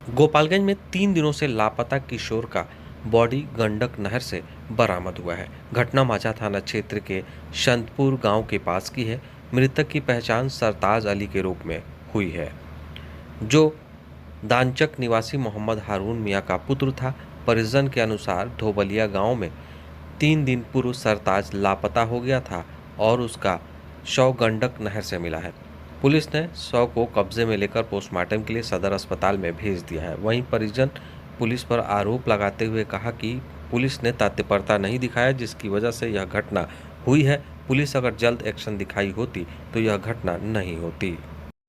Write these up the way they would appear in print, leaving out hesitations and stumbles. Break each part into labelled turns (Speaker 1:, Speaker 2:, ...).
Speaker 1: गोपालगंज में 3 दिनों से लापता किशोर का बॉडी गंडक नहर से बरामद हुआ है। घटना माझा थाना क्षेत्र के संतपुर गांव के पास की है। मृतक की पहचान सरताज अली के रूप में हुई है, जो दानचक निवासी मोहम्मद हारून मियां का पुत्र था। परिजन के अनुसार धोबलिया गांव में 3 दिन पूर्व सरताज लापता हो गया था और उसका शव गंडक नहर से मिला है। पुलिस ने शव को कब्जे में लेकर पोस्टमार्टम के लिए सदर अस्पताल में भेज दिया है। वहीं परिजन पुलिस पर आरोप लगाते हुए कहा कि पुलिस ने तत्परता नहीं दिखाया, जिसकी वजह से यह घटना हुई है। पुलिस अगर जल्द एक्शन दिखाई होती तो यह घटना नहीं होती।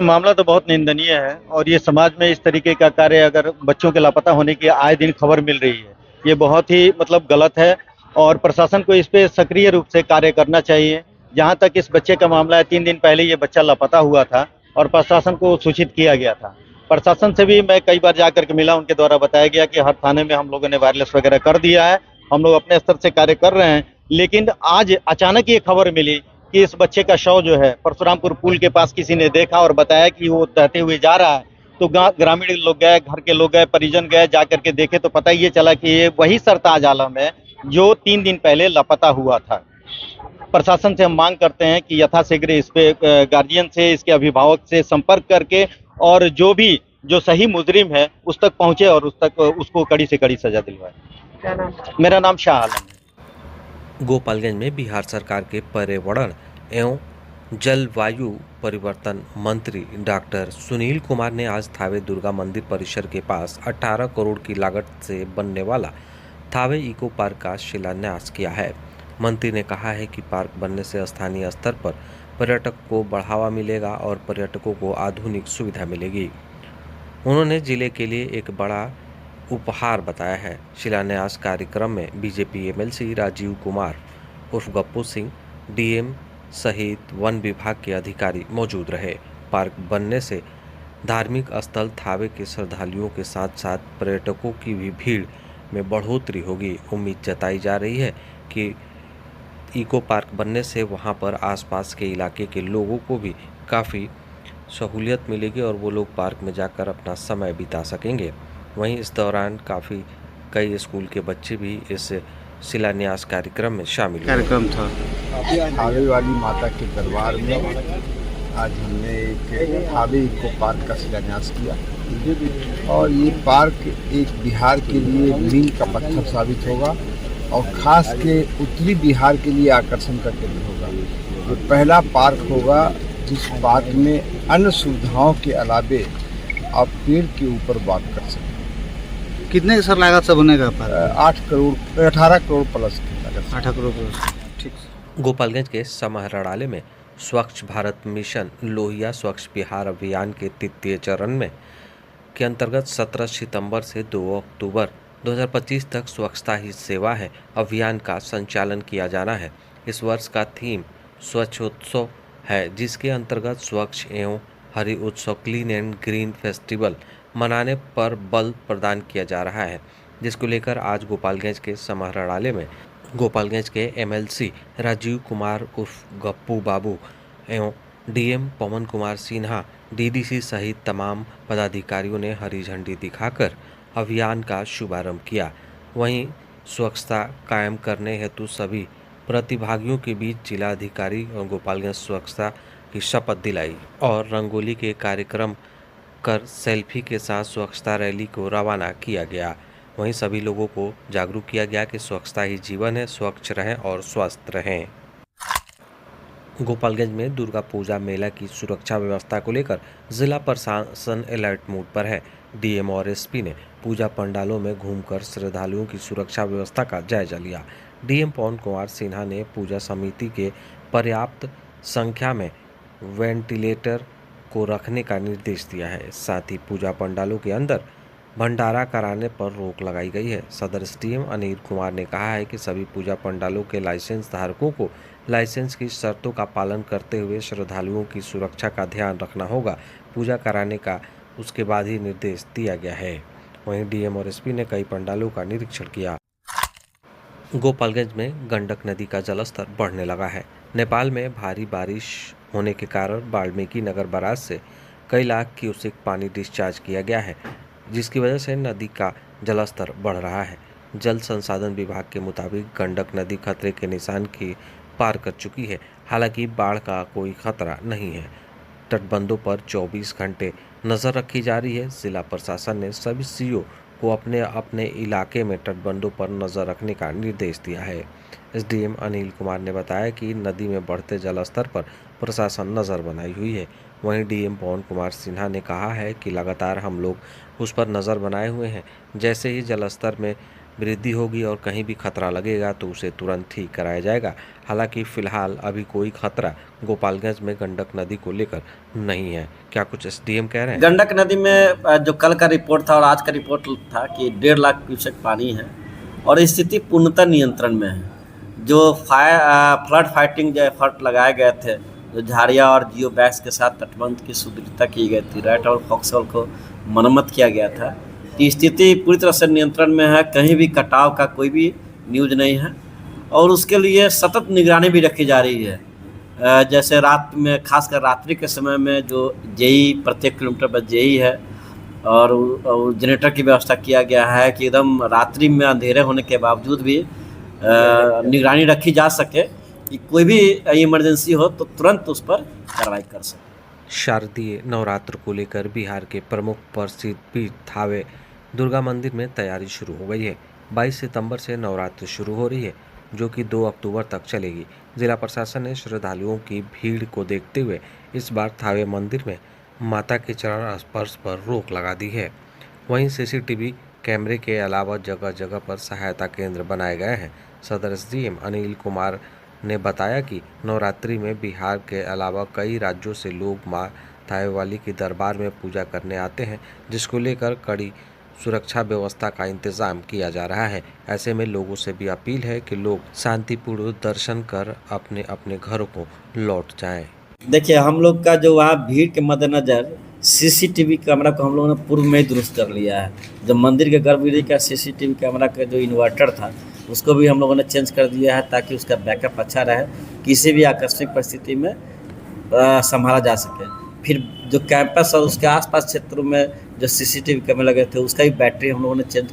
Speaker 2: मामला तो बहुत निंदनीय है और ये समाज में इस तरीके का कार्य अगर बच्चों के लापता होने की आए दिन खबर मिल रही है, ये बहुत ही गलत है और प्रशासन को इस पे सक्रिय रूप से कार्य करना चाहिए। जहाँ तक इस बच्चे का मामला है, 3 दिन पहले ये बच्चा लापता हुआ था और प्रशासन को सूचित किया गया था। प्रशासन से भी मैं कई बार जाकर के मिला, उनके द्वारा बताया गया कि हर थाने में हम लोगों ने वायरलेस वगैरह कर दिया है, हम लोग अपने स्तर से कार्य कर रहे हैं। लेकिन आज अचानक ये खबर मिली कि इस बच्चे का शव जो है परशुरामपुर पुल के पास किसी ने देखा और बताया कि वो तैरते हुए जा रहा है। तो ग्रामीण लोग गए, घर के लोग गए, परिजन गए, जा करके देखे तो पता ये चला कि ये वही सरताज आलम है जो 3 दिन पहले लापता हुआ था। प्रशासन से हम मांग करते हैं कि यथाशीघ्र इस पे गार्जियन से, इसके अभिभावक से संपर्क करके और जो सही मुजरिम है उस तक पहुंचे और उसको कड़ी से कड़ी सजा दिलवाए।
Speaker 3: क्या नाम?
Speaker 2: मेरा नाम शाह आलम है।
Speaker 1: गोपालगंज में बिहार सरकार के पर्यावरण एवं जलवायु परिवर्तन मंत्री डॉक्टर सुनील कुमार ने आज थावे दुर्गा मंदिर परिसर के पास 18 करोड़ की लागत से बनने वाला थावे इको पार्क का शिलान्यास किया है। मंत्री ने कहा है कि पार्क बनने से स्थानीय स्तर पर पर्यटक को बढ़ावा मिलेगा और पर्यटकों को आधुनिक सुविधा मिलेगी। उन्होंने जिले के लिए एक बड़ा उपहार बताया है। शिलान्यास कार्यक्रम में बीजेपी एमएलसी राजीव कुमार उर्फ गप्पू सिंह, डीएम सहित वन विभाग के अधिकारी मौजूद रहे। पार्क बनने से धार्मिक स्थल थावे के श्रद्धालुओं के साथ साथ पर्यटकों की भी भीड़ में बढ़ोतरी होगी। उम्मीद जताई जा रही है कि इको पार्क बनने से वहां पर आसपास के इलाके के लोगों को भी काफ़ी सहूलियत मिलेगी और वो लोग पार्क में जाकर अपना समय बिता सकेंगे। वहीं इस दौरान कई स्कूल के बच्चे भी इस शिलान्यास कार्यक्रम में शामिल हुए।
Speaker 3: कार्यक्रम था।
Speaker 4: थावे वाली माता के दरबार में आज हमने एक थावे इको पार्क का शिलान्यास किया और ये पार्क एक बिहार के लिए मील का पत्थर साबित होगा और खास के उत्तरी बिहार के लिए आकर्षण का केंद्र होगा। ये पहला पार्क होगा जिस पार्क में अन्य सुविधाओं के अलावे आप पेड़ के ऊपर बात कर सकते हैं।
Speaker 3: कितने सर लागत से बनेगा पार्क?
Speaker 4: 18 करोड़ प्लस की लागत।
Speaker 3: 8 करोड़ प्लस। ठीक।
Speaker 1: गोपालगंज के समाहरणालय में स्वच्छ भारत मिशन लोहिया स्वच्छ बिहार अभियान के तृतीय चरण में के अंतर्गत 17 सितंबर से 2 अक्टूबर 2025 तक स्वच्छता ही सेवा है अभियान का संचालन किया जाना है। इस वर्ष का थीम स्वच्छोत्सव है, जिसके अंतर्गत स्वच्छ एवं हरि उत्सव क्लीन एंड ग्रीन फेस्टिवल मनाने पर बल प्रदान किया जा रहा है, जिसको लेकर आज गोपालगंज के समाहरणालय में गोपालगंज के एमएलसी राजीव कुमार उर्फ गप्पू बाबू एवं डीएम पवन कुमार सिन्हा, डीडीसी सहित तमाम पदाधिकारियों ने हरी झंडी दिखाकर अभियान का शुभारंभ किया। वहीं स्वच्छता कायम करने हेतु सभी प्रतिभागियों के बीच जिलाधिकारी और गोपालगंज स्वच्छता की शपथ दिलाई और रंगोली के कार्यक्रम कर सेल्फी के साथ स्वच्छता रैली को रवाना किया गया। वहीं सभी लोगों को जागरूक किया गया कि स्वच्छता ही जीवन है, स्वच्छ रहें और स्वस्थ रहें। गोपालगंज में दुर्गा पूजा मेला की सुरक्षा व्यवस्था को लेकर जिला प्रशासन अलर्ट मोड पर है। डीएम और एसपी ने पूजा पंडालों में घूमकर श्रद्धालुओं की सुरक्षा व्यवस्था का जायजा लिया। डीएम पवन कुमार सिन्हा ने पूजा समिति के पर्याप्त संख्या में वेंटिलेटर को रखने का निर्देश दिया है। साथ ही पूजा पंडालों के अंदर भंडारा कराने पर रोक लगाई गई है। सदर एसडीएम अनिल कुमार ने कहा है कि सभी पूजा पंडालों के लाइसेंस धारकों को लाइसेंस की शर्तों का पालन करते हुए श्रद्धालुओं की सुरक्षा का ध्यान रखना होगा। पूजा कराने का उसके बाद ही निर्देश दिया गया है। वहीं डीएम और एसपी ने कई पंडालों का निरीक्षण किया। गोपालगंज में गंडक नदी का जलस्तर बढ़ने लगा है। नेपाल में भारी बारिश होने के कारण वाल्मीकि नगर बराज से कई लाख क्यूसेक पानी डिस्चार्ज किया गया है। जिसकी वजह से नदी का जलस्तर बढ़ रहा है। जल संसाधन विभाग के मुताबिक गंडक नदी खतरे के निशान की पार कर चुकी है। हालांकि बाढ़ का कोई खतरा नहीं है। तटबंधों पर 24 घंटे नजर रखी जा रही है। जिला प्रशासन ने सभी सीओ को अपने अपने इलाके में तटबंधों पर नजर रखने का निर्देश दिया है। एसडीएम अनिल कुमार ने बताया कि नदी में बढ़ते जलस्तर पर प्रशासन नजर बनाई हुई है। वहीं डीएम पवन कुमार सिन्हा ने कहा है कि लगातार हम लोग उस पर नजर बनाए हुए हैं। जैसे ही जलस्तर में वृद्धि होगी और कहीं भी खतरा लगेगा तो उसे तुरंत ठीक कराया जाएगा। हालांकि फिलहाल अभी कोई खतरा गोपालगंज में गंडक नदी को लेकर नहीं है। क्या कुछ एसडीएम कह रहे हैं?
Speaker 5: गंडक नदी में जो कल का रिपोर्ट था और आज का रिपोर्ट था कि 1.5 लाख क्यूसेक पानी है और स्थिति पूर्णतः नियंत्रण में है। जो फ्लड फाइटिंग जो एफर्ट लगाए गए थे, जो झाड़िया और जियो बैग्स के साथ तटबंध की सुदृढ़ता की गई थी, राइट और फॉक्सवेल को मरम्मत किया गया था, तो स्थिति पूरी तरह से नियंत्रण में है। कहीं भी कटाव का कोई भी न्यूज नहीं है और उसके लिए सतत निगरानी भी रखी जा रही है। जैसे रात में, खासकर रात्रि के समय में जो जेई प्रत्येक किलोमीटर पर जेई है और जनरेटर की व्यवस्था किया गया है कि एकदम रात्रि में अंधेरे होने के बावजूद भी निगरानी रखी जा सके कि कोई भी इमरजेंसी हो तो तुरंत उस पर कार्रवाई कर सके।
Speaker 1: शारदीय नवरात्र को लेकर बिहार के प्रमुख प्रसिद्ध पीठ थावे दुर्गा मंदिर में तैयारी शुरू हो गई है। 22 सितंबर से नवरात्र शुरू हो रही है, जो कि 2 अक्टूबर तक चलेगी। जिला प्रशासन ने श्रद्धालुओं की भीड़ को देखते हुए इस बार थावे मंदिर में माता के चरण स्पर्श पर रोक लगा दी है। वहीं सीसीटीवी कैमरे के अलावा जगह जगह पर सहायता केंद्र बनाए गए हैं। सदर एसडीएम अनिल कुमार ने बताया कि नवरात्रि में बिहार के अलावा कई राज्यों से लोग मां थावे वाली की दरबार में पूजा करने आते हैं, जिसको लेकर कड़ी सुरक्षा व्यवस्था का इंतजाम किया जा रहा है। ऐसे में लोगों से भी अपील है कि लोग शांतिपूर्ण दर्शन कर अपने अपने घरों को लौट जाएं।
Speaker 5: देखिए, हम लोग का जो वहाँ भीड़ के मद्देनज़र सीसीटीवी कैमरा को हम लोगों ने पूर्व में ही दुरुस्त कर लिया है। जो मंदिर के गर्भगृह का सीसीटीवी कैमरा का जो इन्वर्टर था उसको भी हम लोगों ने चेंज कर दिया है ताकि उसका बैकअप अच्छा रहे, किसी भी आकस्मिक परिस्थिति में संभाला जा सके। फिर जो कैंपस और उसके आसपास क्षेत्रों में जो सीसीटीवी कैमरे लगे थे उसका भी बैटरी हम लोगों ने चेंज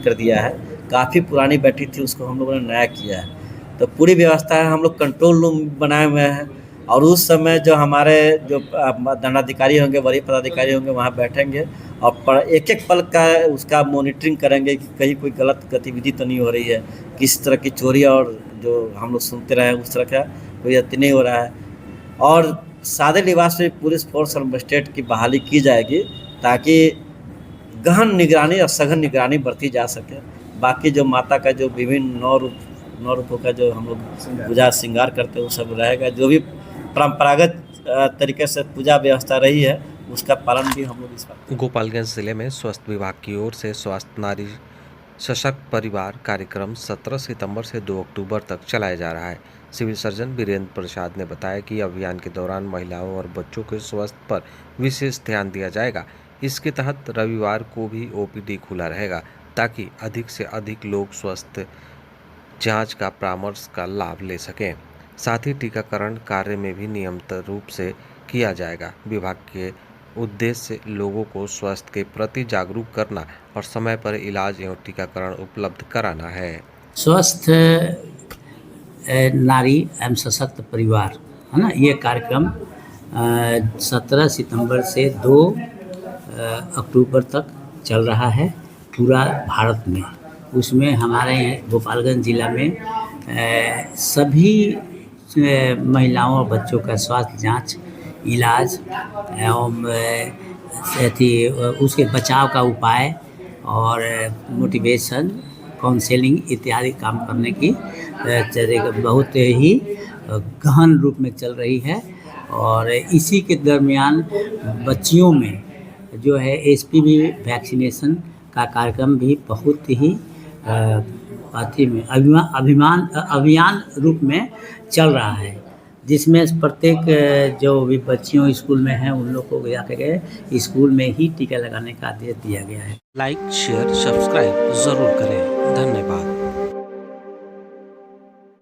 Speaker 5: कर दिया है। काफ़ी पुरानी बैटरी थी, उसको हम लोगों ने नया किया है। तो पूरी व्यवस्था है। हम लोग कंट्रोल रूम बनाए हुए हैं और उस समय जो हमारे जो दंडाधिकारी होंगे, वरीय पदाधिकारी होंगे, वहाँ बैठेंगे और एक एक पल का उसका मॉनिटरिंग करेंगे कि कहीं कोई गलत गतिविधि तो नहीं हो रही है, किस तरह की चोरी और जो हम लोग सुनते रहे उस तरह का कोई अति नहीं हो रहा है। और सादे लिबास में पुलिस फोर्स और मजिस्ट्रेट की बहाली की जाएगी ताकि गहन निगरानी और सघन निगरानी बरती जा सके। बाकी जो माता का जो विभिन्न नौ रूपों का जो हम लोग पूजा श्रृंगार करते हैं वो सब रहेगा। जो भी परंपरागत तरीके से पूजा व्यवस्था रही है उसका पालन भी हम लोग इस बात।
Speaker 1: गोपालगंज जिले में स्वास्थ्य विभाग की ओर से स्वास्थ्य नारी सशक्त परिवार कार्यक्रम 17 सितंबर से 2 अक्टूबर तक चलाया जा रहा है। सिविल सर्जन वीरेंद्र प्रसाद ने बताया कि अभियान के दौरान महिलाओं और बच्चों के स्वास्थ्य पर विशेष ध्यान दिया जाएगा। इसके तहत रविवार को भी ओपीडी खुला रहेगा ताकि अधिक से अधिक लोग स्वास्थ्य जांच का परामर्श का लाभ ले सकें। साथ ही टीकाकरण कार्य में भी नियमित रूप से किया जाएगा। विभाग के उद्देश्य लोगों को स्वास्थ्य के प्रति जागरूक करना और समय पर इलाज एवं टीकाकरण उपलब्ध कराना है।
Speaker 6: स्वस्थ नारी एवं सशक्त परिवार, है ना, ये कार्यक्रम 17 सितंबर से 2 अक्टूबर तक चल रहा है पूरा भारत में। उसमें हमारे गोपालगंज जिला में सभी महिलाओं और बच्चों का स्वास्थ्य जांच, इलाज एवं उसके बचाव का उपाय और मोटिवेशन, काउंसलिंग इत्यादि काम करने की बहुत ही गहन रूप में चल रही है। और इसी के दरमियान बच्चियों में जो है एचपीवी वैक्सीनेशन का कार्यक्रम भी बहुत ही अभियान रूप में चल रहा है, जिसमें प्रत्येक जो भी बच्चियों स्कूल में हैं उन लोग को जाकर स्कूल में ही टीका लगाने का आदेश दिया गया है।
Speaker 1: लाइक, शेयर, सब्सक्राइब जरूर करें। धन्यवाद।